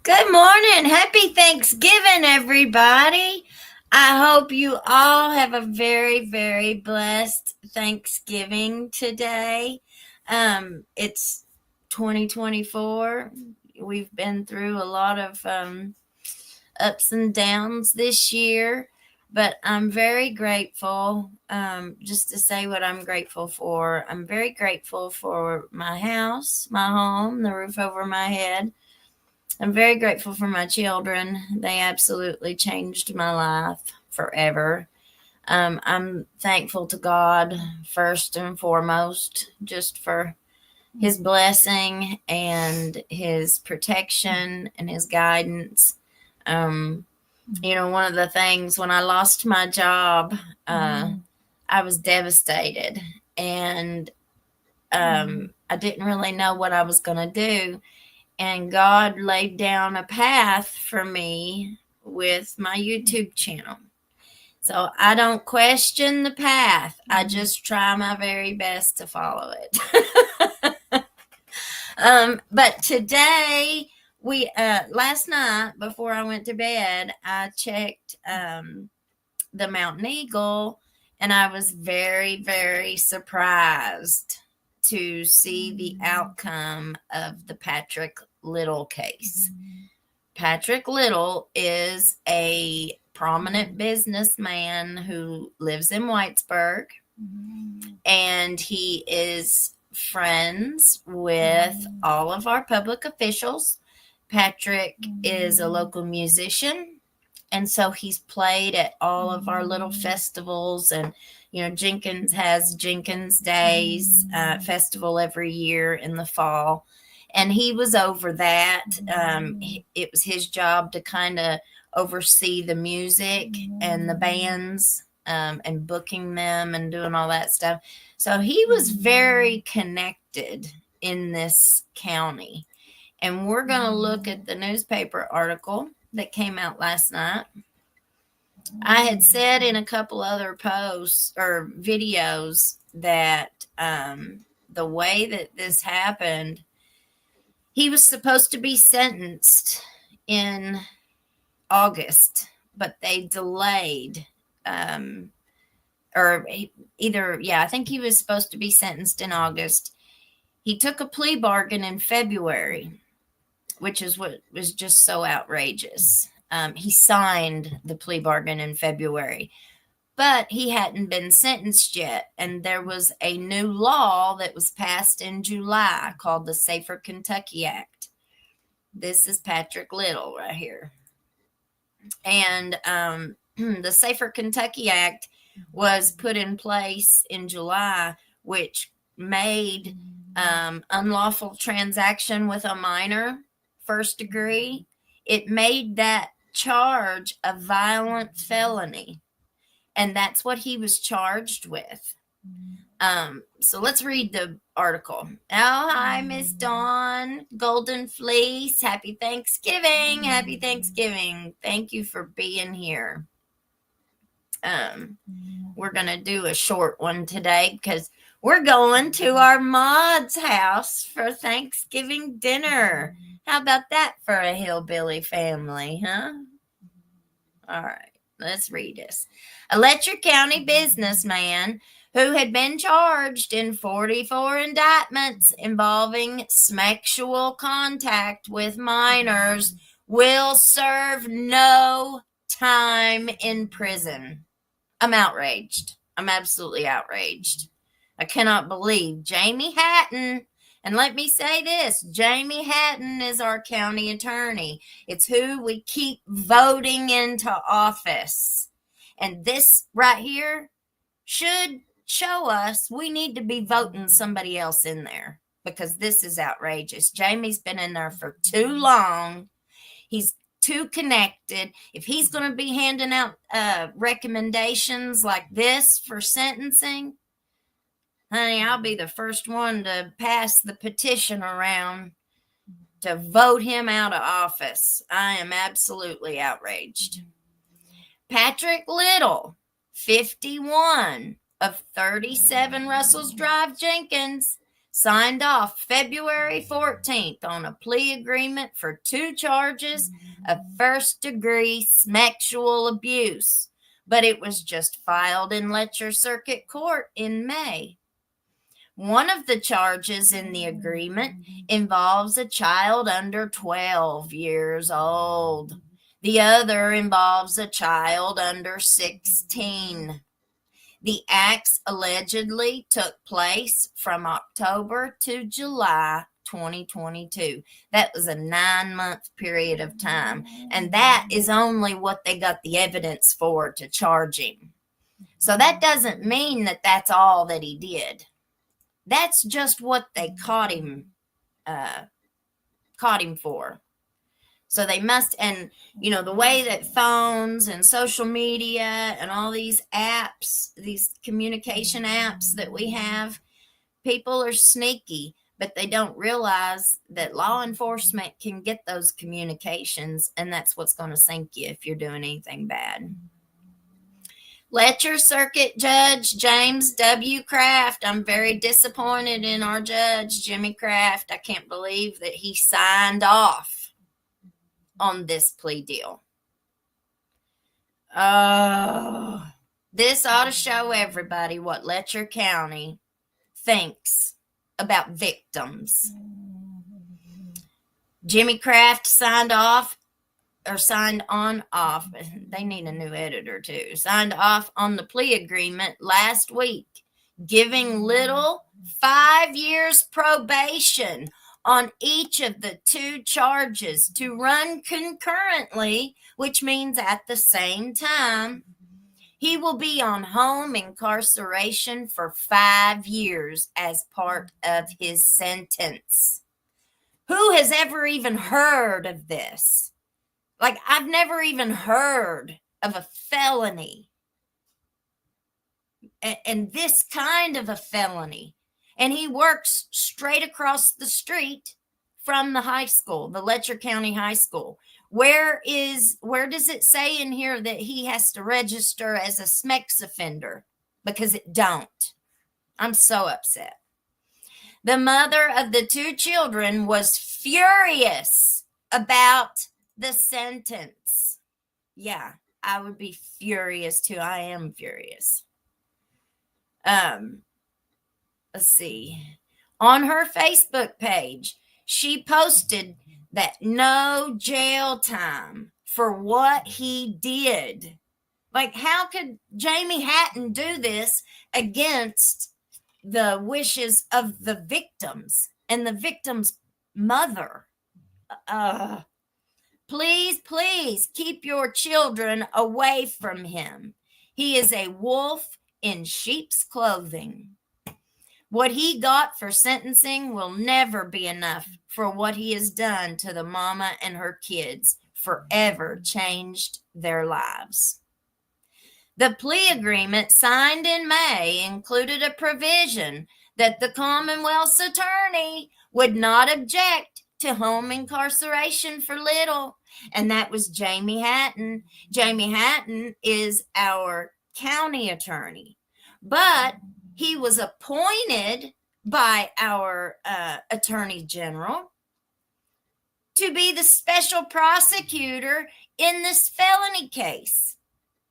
Good morning. Happy Thanksgiving, everybody. I hope you all have a very, very blessed Thanksgiving today. It's 2024. We've been through a lot of ups and downs this year, but I'm very grateful. Just to say what I'm grateful for, I'm very grateful for my house, my home, the roof over my head. I'm very grateful for my children. They absolutely changed my life forever. I'm thankful to God first and foremost, just for His blessing and His protection and His guidance. Um, one of the things when I lost my job, I was devastated, and I didn't really know what I was going to do. And God laid down a path for me with my YouTube channel. So I don't question the path. I just try my very best to follow it. But today, we last night before I went to bed, I checked the Mountain Eagle, and I was very, very surprised to see the outcome of the Patrick Little case. Patrick Little is a prominent businessman who lives in Whitesburg, and he is friends with all of our public officials. Patrick is a local musician, and so he's played at all of our little festivals. And Jenkins has Jenkins Days festival every year in the fall, and he was over that. It was his job to kind of oversee the music and the bands, and booking them and doing all that stuff. So he was very connected in this county. And we're going to look at the newspaper article that came out last night. I had said in a couple other posts or videos that the way that this happened, he was supposed to be sentenced in August, but they delayed. I think he was supposed to be sentenced in August. He took a plea bargain in February, which is what was just so outrageous. He signed the plea bargain in February, but he hadn't been sentenced yet. And there was a new law that was passed in July called the Safer Kentucky Act. This is Patrick Little right here. And the Safer Kentucky Act was put in place in July, which made unlawful transaction with a minor first degree. It made that charge a violent felony, and that's what he was charged with. So let's read the article. Oh, hi, Miss Dawn. Golden Fleece. Happy Thanksgiving. Happy Thanksgiving. Thank you for being here. We're going to do a short one today because we're going to our mod's house for Thanksgiving dinner. How about that for a hillbilly family, huh? All right, let's read this. A Letcher County businessman who had been charged in 44 indictments involving sexual contact with minors will serve no time in prison. I'm outraged. I'm absolutely outraged. I cannot believe Jamie Hatton. And let me say this, Jamie Hatton is our county attorney. It's who we keep voting into office. And this right here should show us we need to be voting somebody else in there, because this is outrageous. Jamie's been in there for too long. He's too connected. If he's going to be handing out recommendations like this for sentencing, honey, I'll be the first one to pass the petition around to vote him out of office. I am absolutely outraged. Patrick Little, 51, of 37 Russell's Drive, Jenkins, signed off February 14th on a plea agreement for 2 charges of first-degree sexual abuse, but it was just filed in Letcher Circuit Court in May. One of the charges in the agreement involves a child under 12 years old. The other involves a child under 16. The acts allegedly took place from October to July 2022. That was a 9-month period of time. And that is only what they got the evidence for to charge him. So that doesn't mean that that's all that he did. That's just what they caught him for. So they must, and the way that phones and social media and all these apps, these communication apps that we have, people are sneaky, but they don't realize that law enforcement can get those communications, and that's what's going to sink you if you're doing anything bad. Letcher Circuit Judge James W. Kraft. I'm very disappointed in our judge, Jimmy Kraft. I can't believe that he signed off on this plea deal. Oh, this ought to show everybody what Letcher County thinks about victims. Jimmy Kraft signed off. They need a new editor too. Signed off on the plea agreement last week, giving Little 5 years probation on each of the 2 charges to run concurrently, which means at the same time. He will be on home incarceration for 5 years as part of his sentence. Who has ever even heard of this? Like, I've never even heard of a felony. And this kind of a felony. And he works straight across the street from the high school, the Letcher County High School. Where does it say in here that he has to register as a SMEX offender? Because it don't. I'm so upset. The mother of the 2 children was furious about the sentence. Yeah, I would be furious too. I am furious. Let's see. On her Facebook page, she posted that no jail time for what he did. Like, how could Jamie Hatton do this against the wishes of the victims and the victim's mother? Please keep your children away from him. He is a wolf in sheep's clothing. What he got for sentencing will never be enough for what he has done to the mama and her kids, forever changed their lives. The plea agreement signed in May included a provision that the Commonwealth's attorney would not object to home incarceration for Little, and that was Jamie Hatton. Jamie Hatton is our county attorney, but he was appointed by our attorney general to be the special prosecutor in this felony case.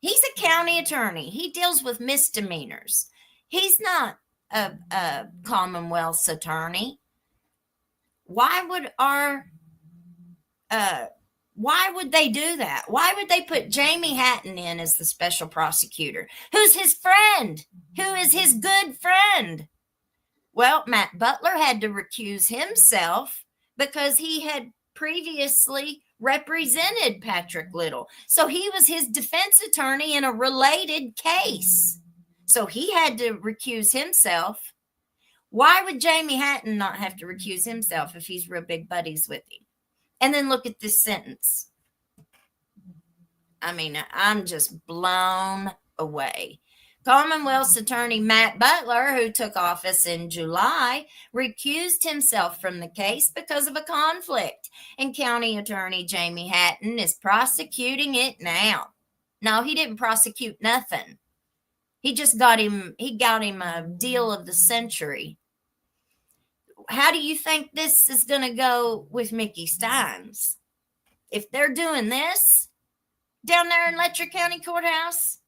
He's a county attorney. He deals with misdemeanors. He's not a Commonwealth's attorney. Why would they do that? Why would they put Jamie Hatton in as the special prosecutor? Who's his friend? Who is his good friend? Well, Matt Butler had to recuse himself because he had previously represented Patrick Little. So he was his defense attorney in a related case. So he had to recuse himself. Why would Jamie Hatton not have to recuse himself if he's real big buddies with him? And then look at this sentence. I mean, I'm just blown away. Commonwealth's attorney Matt Butler, who took office in July, recused himself from the case because of a conflict. And County Attorney Jamie Hatton is prosecuting it now. No, he didn't prosecute nothing. He got him a deal of the century. how do you think this is going to go with Mickey Steins? If they're doing this down there in Letcher County Courthouse,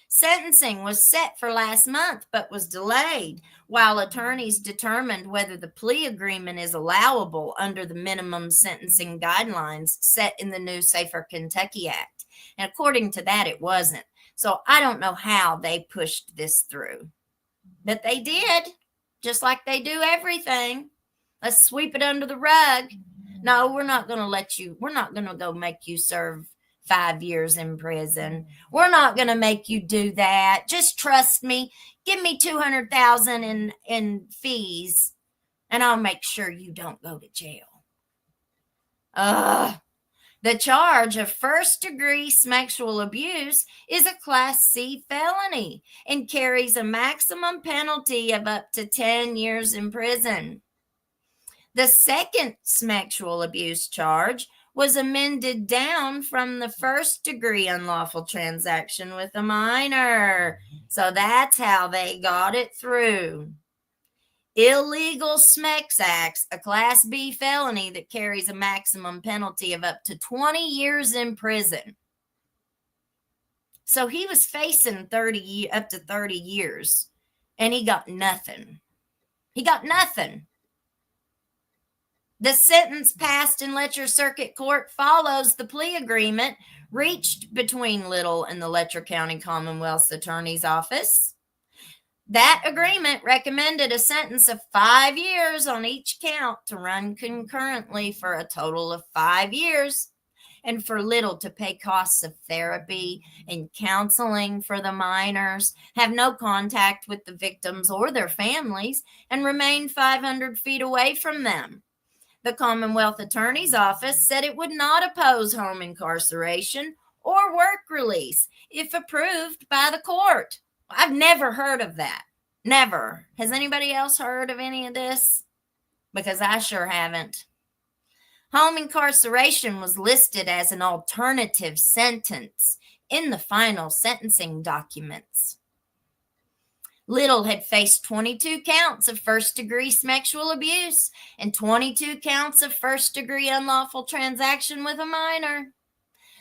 sentencing was set for last month but was delayed while attorneys determined whether the plea agreement is allowable under the minimum sentencing guidelines set in the new Safer Kentucky Act. And according to that, it wasn't. So I don't know how they pushed this through, but they did, just like they do everything. Let's sweep it under the rug. No, we're not going to go make you serve 5 years in prison. We're not going to make you do that. Just trust me. Give me $200,000 in fees, and I'll make sure you don't go to jail. The charge of first-degree sexual abuse is a Class C felony and carries a maximum penalty of up to 10 years in prison. The second sexual abuse charge was amended down from the first-degree unlawful transaction with a minor. So that's how they got it through. Illegal sex acts, a Class B felony that carries a maximum penalty of up to 20 years in prison. So he was facing up to 30 years, and he got nothing. He got nothing. The sentence passed in Letcher Circuit Court follows the plea agreement reached between Little and the Letcher County Commonwealth's Attorney's Office. That agreement recommended a sentence of 5 years on each count to run concurrently for a total of 5 years, and for Little to pay costs of therapy and counseling for the minors, have no contact with the victims or their families, and remain 500 feet away from them. The Commonwealth Attorney's Office said it would not oppose home incarceration or work release if approved by the court. I've never heard of that. Never. Has anybody else heard of any of this? Because I sure haven't. Home incarceration was listed as an alternative sentence in the final sentencing documents. Little had faced 22 counts of first-degree sexual abuse and 22 counts of first-degree unlawful transaction with a minor.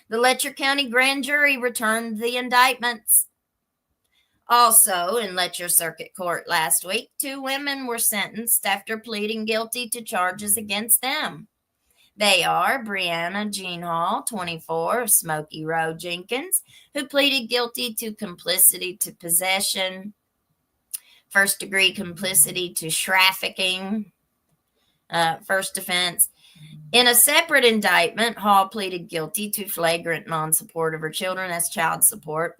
The Letcher County grand jury returned the indictments. Also, in Letcher Circuit Court last week, 2 women were sentenced after pleading guilty to charges against them. They are Brianna Jean Hall, 24, of Smoky Row, Jenkins, who pleaded guilty to complicity to possession, first-degree complicity to trafficking, first offense. In a separate indictment, Hall pleaded guilty to flagrant non-support of her children. That's child support.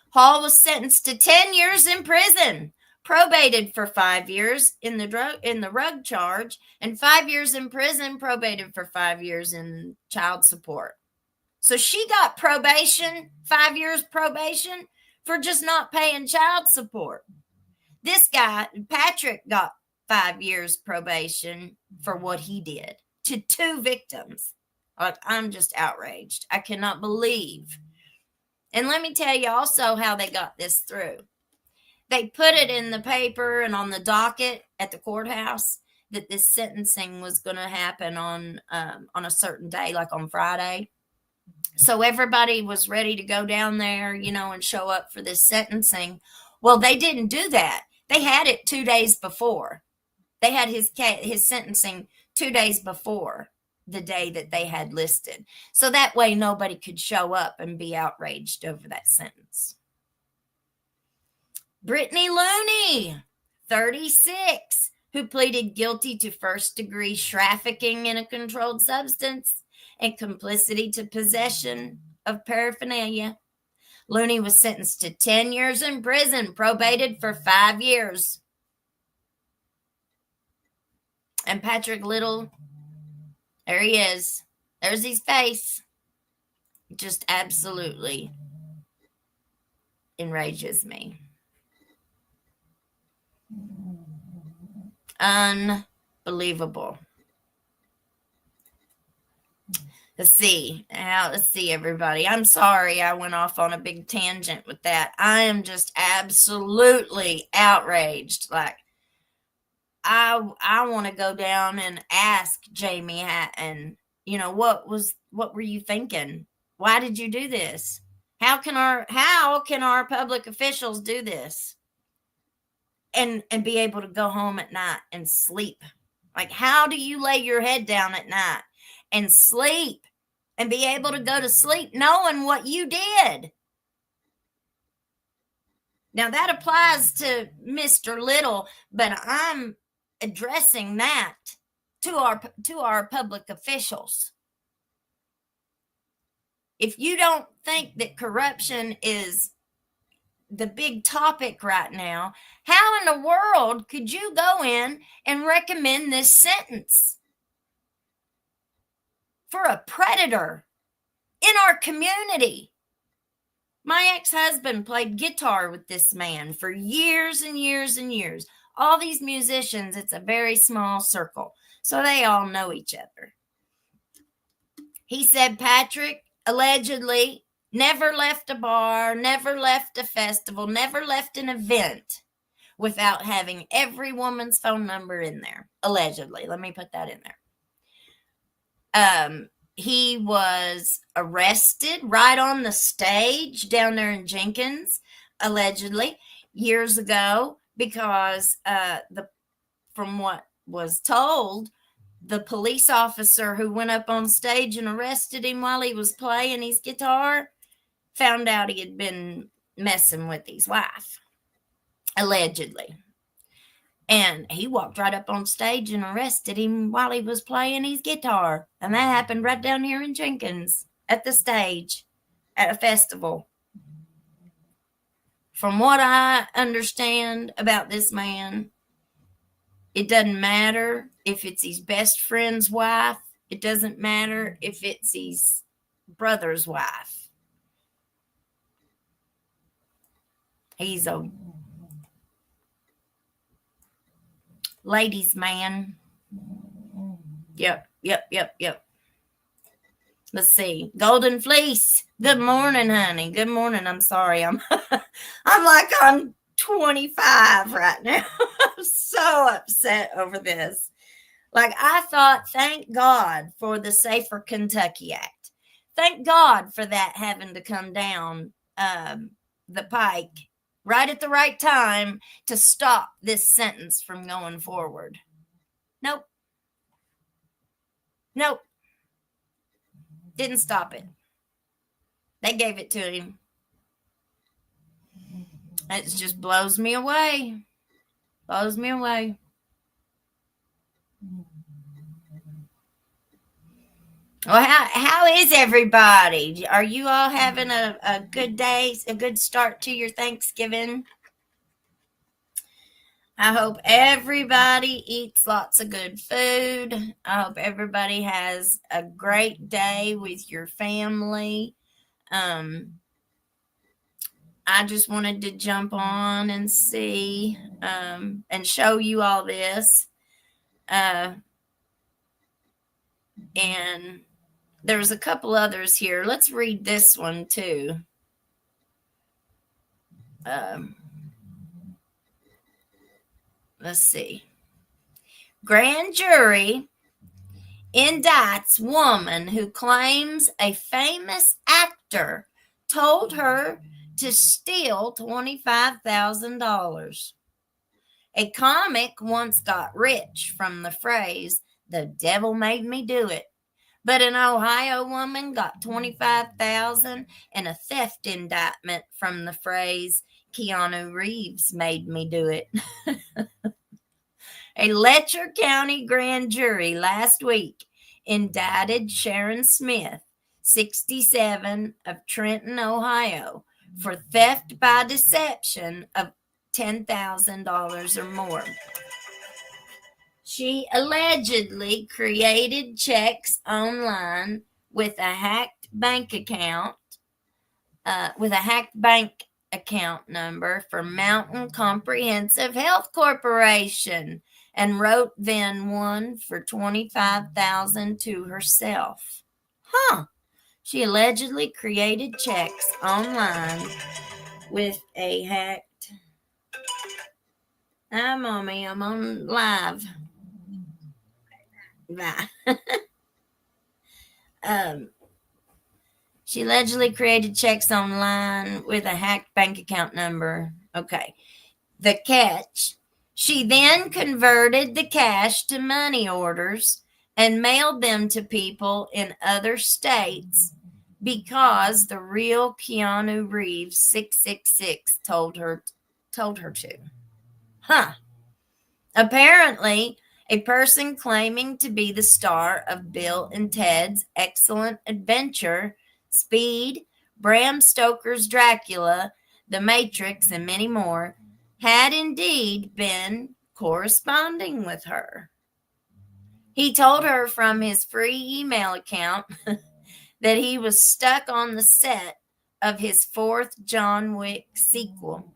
Hall was sentenced to 10 years in prison, probated for 5 years in the rug charge, and 5 years in prison, probated for 5 years in child support. So she got probation, 5 years probation, for just not paying child support. This guy, Patrick, got 5 years probation for what he did to 2 victims. Like, I'm just outraged. I cannot believe. And let me tell you also how they got this through. They put it in the paper and on the docket at the courthouse that this sentencing was going to happen on a certain day, like on Friday. So everybody was ready to go down there, and show up for this sentencing. Well, they didn't do that. They had it 2 days before. They had his sentencing 2 days before the day that they had listed. So that way nobody could show up and be outraged over that sentence. Brittany Looney, 36, who pleaded guilty to first-degree trafficking in a controlled substance and complicity to possession of paraphernalia. Looney was sentenced to 10 years in prison, probated for 5 years. And Patrick Little, there he is. There's his face. Just absolutely enrages me. Unbelievable. Let's see, everybody. I'm sorry I went off on a big tangent with that. I am just absolutely outraged. Like, I want to go down and ask Jamie Hatton, what were you thinking? Why did you do this? How can our public officials do this and be able to go home at night and sleep? Like, how do you lay your head down at night and sleep and be able to go to sleep knowing what you did? Now that applies to Mr. Little, but I'm addressing that to our public officials. If you don't think that corruption is the big topic right now, how in the world could you go in and recommend this sentence for a predator in our community? My ex-husband played guitar with this man for years and years and years. All these musicians, it's a very small circle, so they all know each other. He said Patrick allegedly never left a bar, never left a festival, never left an event without having every woman's phone number in there. Allegedly. Let me put that in there. He was arrested right on the stage down there in Jenkins, allegedly, years ago, because from what was told, the police officer who went up on stage and arrested him while he was playing his guitar found out he had been messing with his wife, allegedly. And he walked right up on stage and arrested him while he was playing his guitar. And that happened right down here in Jenkins at the stage at a festival. From what I understand about this man, it doesn't matter if it's his best friend's wife. It doesn't matter if it's his brother's wife. He's a ladies' man. Yep. Let's see. Golden Fleece. Good morning, honey. Good morning. I'm sorry. I'm like on 25 right now. I'm so upset over this. Like, I thought, thank God for the Safer Kentucky Act. Thank God for that having to come down the pike right at the right time to stop this sentence from going forward. Nope. Didn't stop it. They gave it to him. It just blows me away. Blows me away. Well, how is everybody? Are you all having a good day, a good start to your Thanksgiving? I hope everybody eats lots of good food. I hope everybody has a great day with your family. I just wanted to jump on and see and show you all this. And there's a couple others here. Let's read this one too. Let's see. Grand jury indicts woman who claims a famous actor told her to steal $25,000. A comic once got rich from the phrase, "The devil made me do it." But an Ohio woman got $25,000 and a theft indictment from the phrase, "Keanu Reeves made me do it." A Letcher County grand jury last week indicted Sharon Smith, 67, of Trenton, Ohio, for theft by deception of $10,000 or more. She allegedly created checks online with a hacked bank account, number for Mountain Comprehensive Health Corporation, and wrote then one for $25,000 to herself. She allegedly created checks online with a hacked Hi, Mommy. I'm on live. Bye. um, she allegedly created checks online with a hacked bank account number. Okay. The catch. She then converted the cash to money orders and mailed them to people in other states because the real Keanu Reeves 666 told her to. Huh. Apparently, a person claiming to be the star of Bill and Ted's Excellent Adventure, Speed, Bram Stoker's Dracula, The Matrix, and many more had indeed been corresponding with her. He told her from his free email account that he was stuck on the set of his fourth John Wick sequel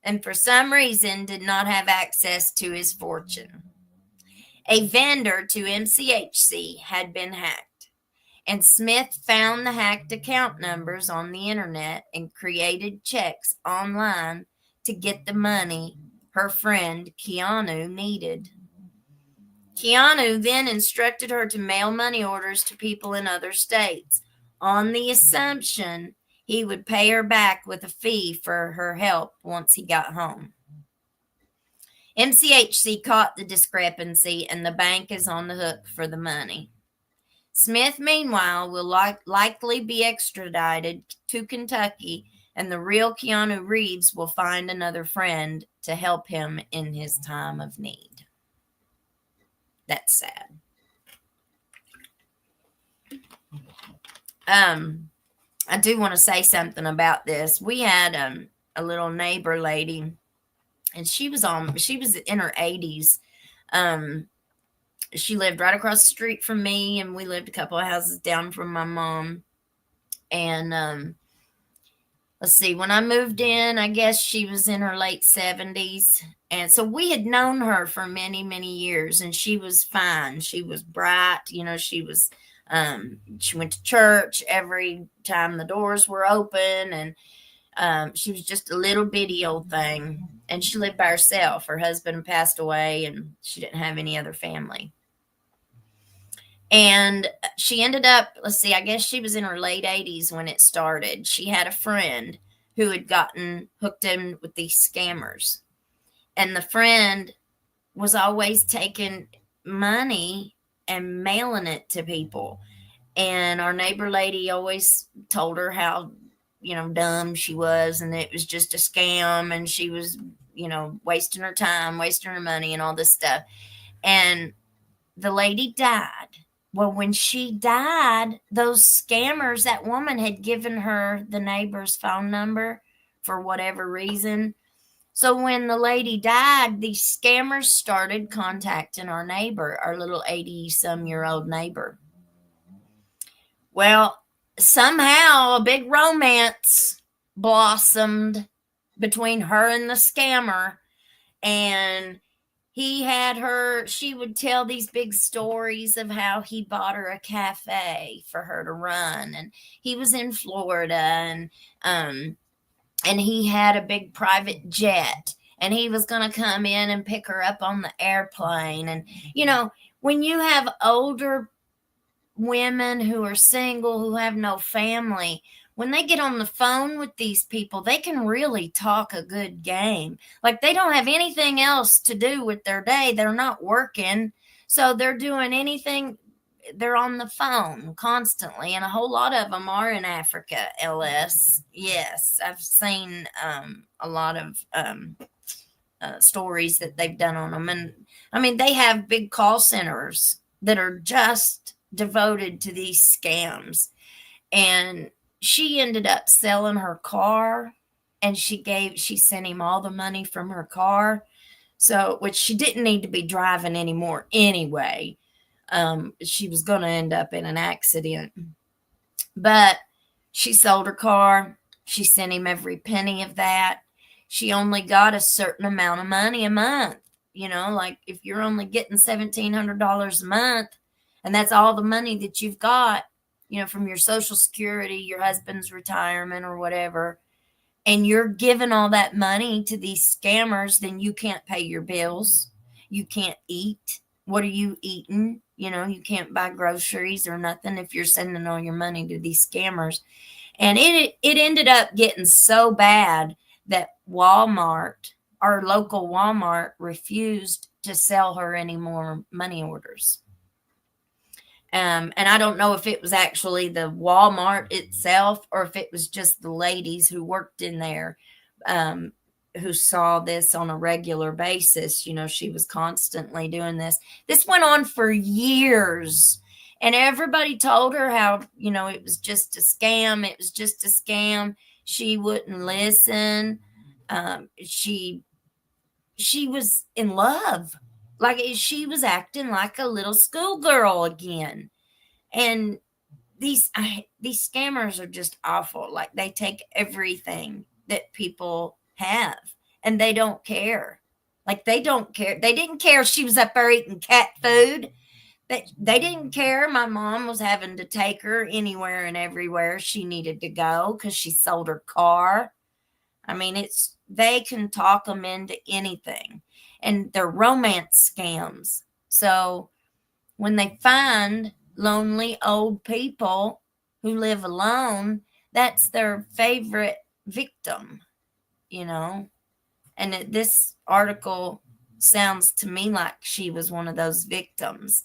and for some reason did not have access to his fortune. A vendor to MCHC had been hacked, and Smith found the hacked account numbers on the internet and created checks online to get the money her friend Keanu needed. Keanu then instructed her to mail money orders to people in other states on the assumption he would pay her back with a fee for her help once he got home. MCHC caught the discrepancy and the bank is on the hook for the money. Smith, meanwhile, will likely be extradited to Kentucky, and the real Keanu Reeves will find another friend to help him in his time of need. That's sad. I do want to say something about this. We had a little neighbor lady, and she was in her 80s. She lived right across the street from me, and we lived a couple of houses down from my mom. And let's see, when I moved in, I guess she was in her late 70s. And so we had known her for many, many years, and she was fine. She was bright. She went to church every time the doors were open, and she was just a little bitty old thing. And she lived by herself. Her husband passed away, and she didn't have any other family. And she ended up, let's see, I guess she was in her late 80s when it started. She had a friend who had gotten hooked in with these scammers. And the friend was always taking money and mailing it to people. And our neighbor lady always told her how, dumb she was, and it was just a scam, and she was, wasting her time, wasting her money, and all this stuff. And the lady died. Well, when she died, those scammers, that woman had given her the neighbor's phone number for whatever reason. So when the lady died, these scammers started contacting our neighbor, our little 80-some-year-old neighbor. Well, somehow a big romance blossomed between her and the scammer, and she would tell these big stories of how he bought her a cafe for her to run, and he was in Florida, and he had a big private jet, and he was going to come in and pick her up on the airplane. And when you have older women who are single, who have no family, when they get on the phone with these people, they can really talk a good game. Like, they don't have anything else to do with their day. They're not working. So they're doing anything. They're on the phone constantly. And a whole lot of them are in Africa, LS. Yes, I've seen a lot of stories that they've done on them. And I mean, they have big call centers that are just devoted to these scams. And she ended up selling her car, and she sent him all the money from her car. So, which she didn't need to be driving anymore anyway. She was going to end up in an accident, but she sold her car. She sent him every penny of that. She only got a certain amount of money a month. Like, if you're only getting $1,700 a month, and that's all the money that you've got, from your Social Security, your husband's retirement, or whatever, and you're giving all that money to these scammers, then you can't pay your bills. You can't eat. What are you eating? You can't buy groceries or nothing if you're sending all your money to these scammers. And it ended up getting so bad that Walmart, our local Walmart, refused to sell her any more money orders. And I don't know if it was actually the Walmart itself or if it was just the ladies who worked in there, um, who saw this on a regular basis. She was constantly doing this. This went on for years. And everybody told her how, it was just a scam. It was just a scam. She wouldn't listen. She was in love. Like she was acting like a little schoolgirl again. And these scammers are just awful. Like they take everything that people have and they don't care. Like they don't care. They didn't care if she was up there eating cat food. They didn't care. My mom was having to take her anywhere and everywhere she needed to go because she sold her car. I mean, they can talk them into anything, and they're romance scams. So when they find lonely old people who live alone, that's their favorite victim, you know. And this article sounds to me like she was one of those victims.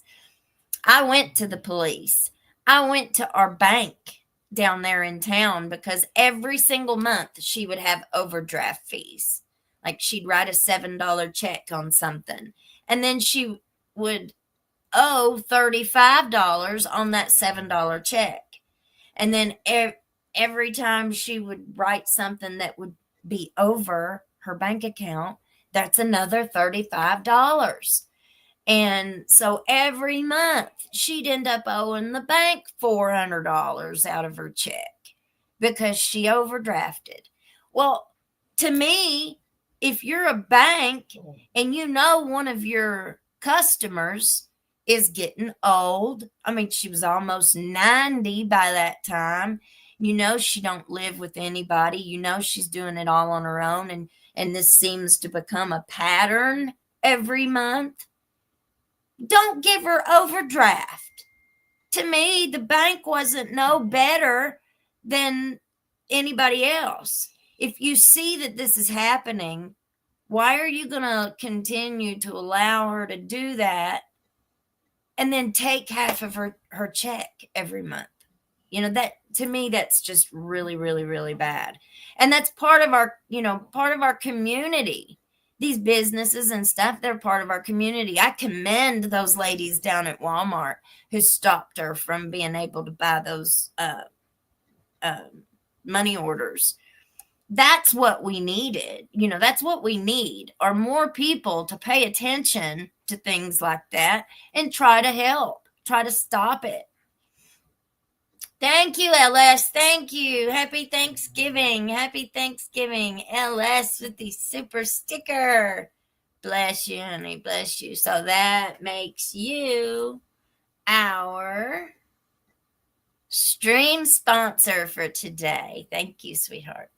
I went to the police. I went to our bank down there in town because every single month she would have overdraft fees. Like she'd write a $7 check on something. And then she would owe $35 on that $7 check. And then every time she would write something that would be over her bank account, that's another $35. And so every month she'd end up owing the bank $400 out of her check because she overdrafted. Well, to me, if you're a bank and one of your customers is getting old, I mean, she was almost 90 by that time. She don't live with anybody. She's doing it all on her own. And this seems to become a pattern every month. Don't give her overdraft. To me, the bank wasn't no better than anybody else. If you see that this is happening, why are you going to continue to allow her to do that and then take half of her check every month? That to me, that's just really, really, really bad. And that's part of our community. These businesses and stuff, they're part of our community. I commend those ladies down at Walmart who stopped her from being able to buy those money orders. That's what we needed. That's what we need, are more people to pay attention to things like that and try to help, try to stop it. Thank you, LS. Thank you. Happy Thanksgiving. Happy Thanksgiving, LS, with the super sticker. Bless you, honey. Bless you. So that makes you our stream sponsor for today. Thank you, sweetheart.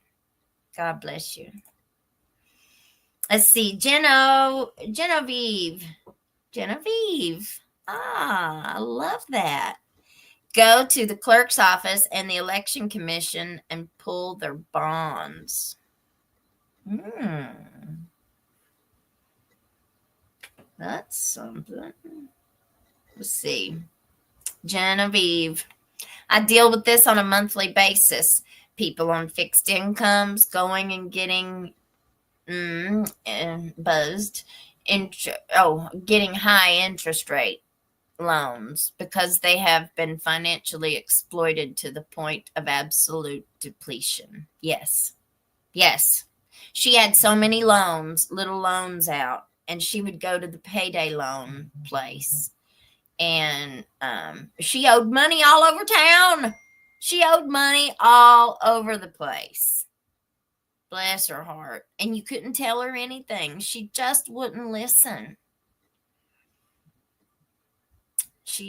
God bless you. Let's see. Genevieve. I love that. Go to the clerk's office and the election commission and pull their bonds. That's something. Let's see. Genevieve. I deal with this on a monthly basis. People on fixed incomes going and getting buzzed. Getting high interest rate loans because they have been financially exploited to the point of absolute depletion. Yes. She had so many little loans out, and she would go to the payday loan place, and she owed money all over town. She owed money all over the place. Bless her heart. And you couldn't tell her anything. She just wouldn't listen. LS,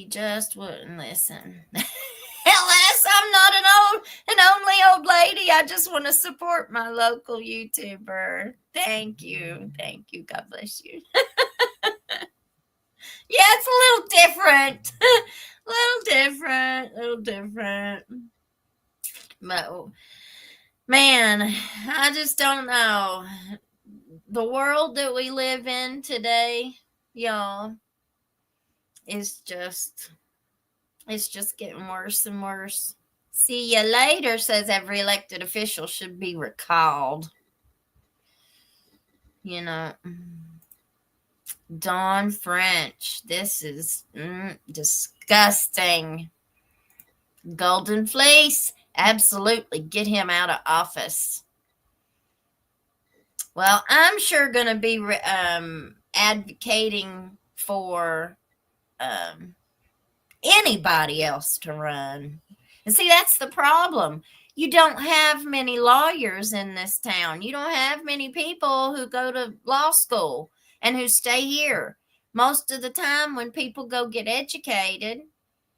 I'm not an only old lady. I just want to support my local YouTuber. Thank you. Thank you. God bless you. Yeah, it's a little different. Little different. But man, I just don't know. The world that we live in today, y'all, is just it's just getting worse and worse. See you later, says every elected official should be recalled. You know, Dawn French, this is disgusting. Golden Fleece, absolutely get him out of office. Well, I'm sure going to be advocating for anybody else to run. And see, that's the problem. You don't have many lawyers in this town. You don't have many people who go to law school and who stay here. Most of the time, when people go get educated,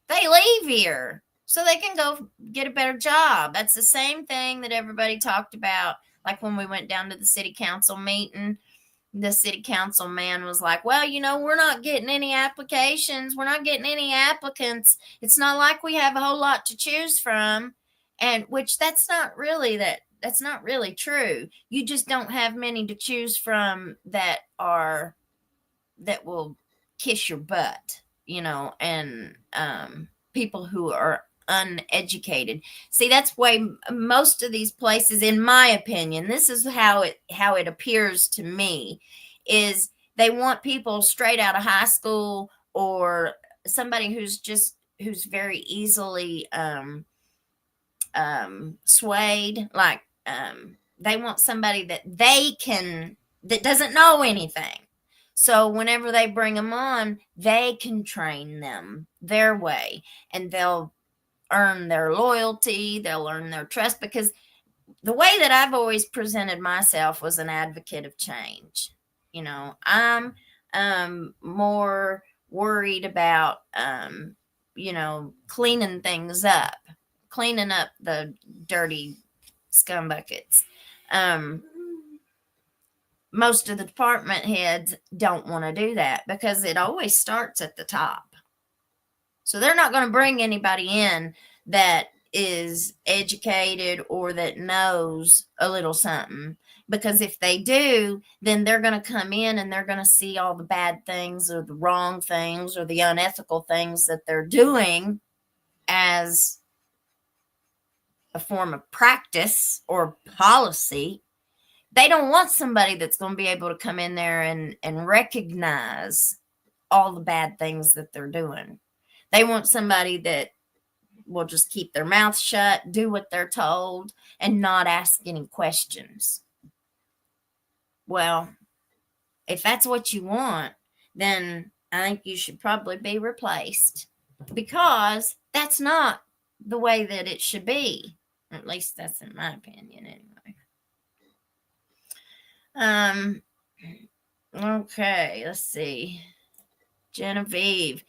they leave here so they can go get a better job. That's the same thing that everybody talked about, like when we went down to the city council meeting. The city council man was like, well, we're not getting any applications. We're not getting any applicants. It's not like we have a whole lot to choose from. And which that's not really true. You just don't have many to choose from that will kiss your butt, and people who are uneducated. See, that's why most of these places, in my opinion, this is how it appears to me, is they want people straight out of high school or somebody who's very easily swayed. Like they want somebody that doesn't know anything. So whenever they bring them on, they can train them their way, and they'll earn their loyalty, they'll earn their trust, because the way that I've always presented myself was an advocate of change. I'm more worried about cleaning things up, cleaning up the dirty scum buckets. Most of the department heads don't want to do that because it always starts at the top. So they're not going to bring anybody in that is educated or that knows a little something, because if they do, then they're going to come in and they're going to see all the bad things or the wrong things or the unethical things that they're doing as a form of practice or policy. They don't want somebody that's going to be able to come in there and recognize all the bad things that they're doing. They want somebody that will just keep their mouth shut, do what they're told, and not ask any questions. Well, if that's what you want, then I think you should probably be replaced, because that's not the way that it should be. At least that's in my opinion, anyway. Okay, let's see. Genevieve,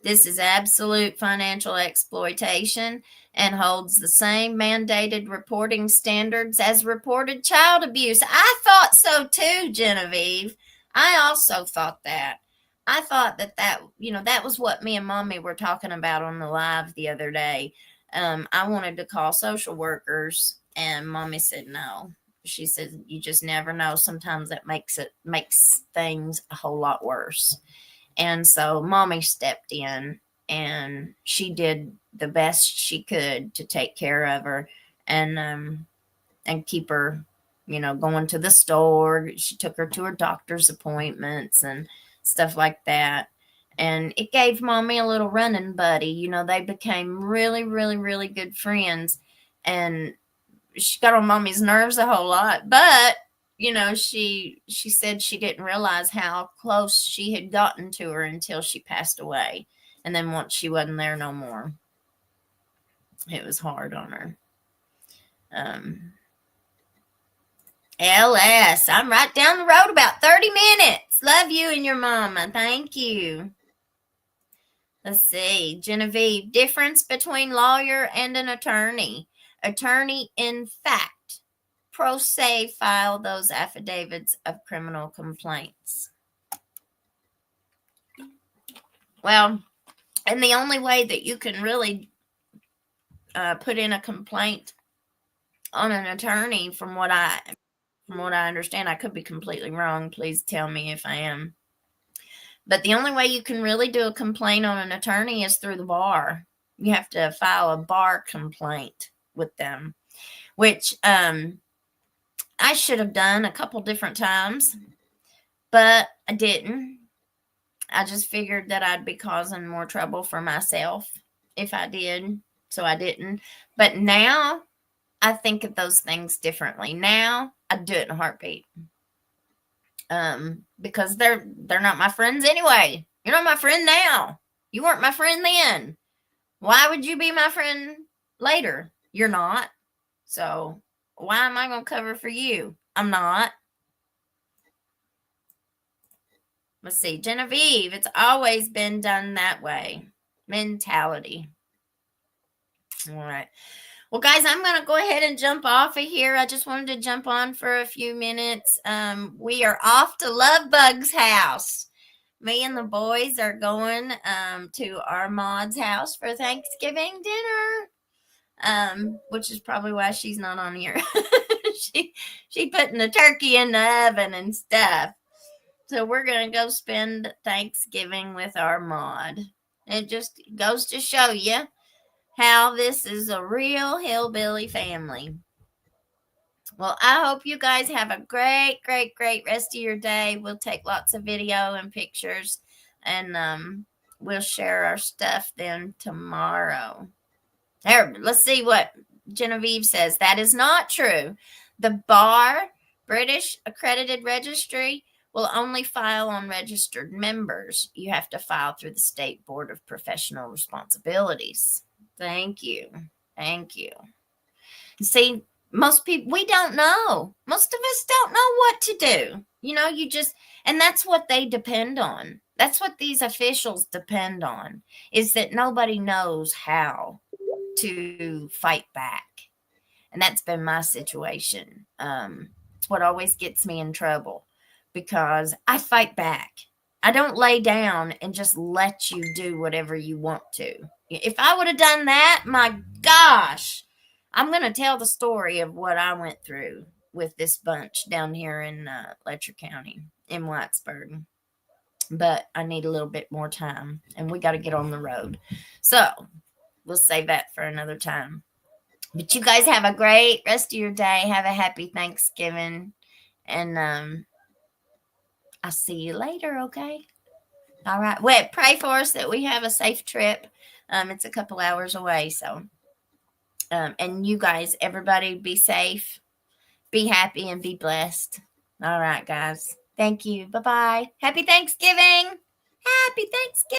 this is absolute financial exploitation and holds the same mandated reporting standards as reported child abuse. I thought so too, Genevieve. I also thought that. I thought that was what me and Mommy were talking about on the live the other day. I wanted to call social workers, and Mommy said no. She said, you just never know. Sometimes that makes things a whole lot worse. And so Mommy stepped in, and she did the best she could to take care of her and keep her, going to the store. She took her to her doctor's appointments and stuff like that. And it gave Mommy a little running buddy. They became really, really, really good friends. And she got on Mommy's nerves a whole lot, but she said she didn't realize how close she had gotten to her until she passed away. And then once she wasn't there no more, it was hard on her. LS, I'm right down the road, about 30 minutes. Love you and your mama. Thank you. Let's see. Genevieve, difference between lawyer and an attorney. Attorney, in fact, pro se file those affidavits of criminal complaints. Well, and the only way that you can really put in a complaint on an attorney, from what I understand, I could be completely wrong. Please tell me if I am. But the only way you can really do a complaint on an attorney is through the bar. You have to file a bar complaint with them, which I should have done a couple different times, but I didn't. I just figured that I'd be causing more trouble for myself if I did, so I didn't. But now I think of those things differently. Now I'd do it in a heartbeat. Because they're not my friends anyway. You're not my friend now. You weren't my friend then. Why would you be my friend later? You're not. So why am I going to cover for you? I'm not. Let's see. Genevieve, it's always been done that way. Mentality. All right. Well, guys, I'm going to go ahead and jump off of here. I just wanted to jump on for a few minutes. We are off to Love Bug's house. Me and the boys are going to our Maud's house for Thanksgiving dinner, which is probably why she's not on here. she putting the turkey in the oven and stuff. So we're going to go spend Thanksgiving with our Maud. It just goes to show you how this is a real hillbilly family. Well, I hope you guys have a great, great, great rest of your day. We'll take lots of video and pictures, and we'll share our stuff then tomorrow. There, let's see what Genevieve says. That is not true. The BAR, British Accredited Registry, will only file on registered members. You have to file through the State Board of Professional Responsibilities. Thank you. Thank you. See, most people, we don't know. Most of us don't know what to do. You just, and that's what they depend on. That's what these officials depend on, is that nobody knows how to fight back. And that's been my situation. It's what always gets me in trouble, because I fight back. I don't lay down and just let you do whatever you want to. If I would have done that, my gosh, I'm going to tell the story of what I went through with this bunch down here in Letcher County in Whitesburg. But I need a little bit more time, and we got to get on the road. So we'll save that for another time. But you guys have a great rest of your day. Have a happy Thanksgiving. And I'll see you later, okay? All right. Well, pray for us that we have a safe trip. It's a couple hours away, so. And you guys, everybody be safe, be happy, and be blessed. All right, guys. Thank you. Bye-bye. Happy Thanksgiving. Happy Thanksgiving.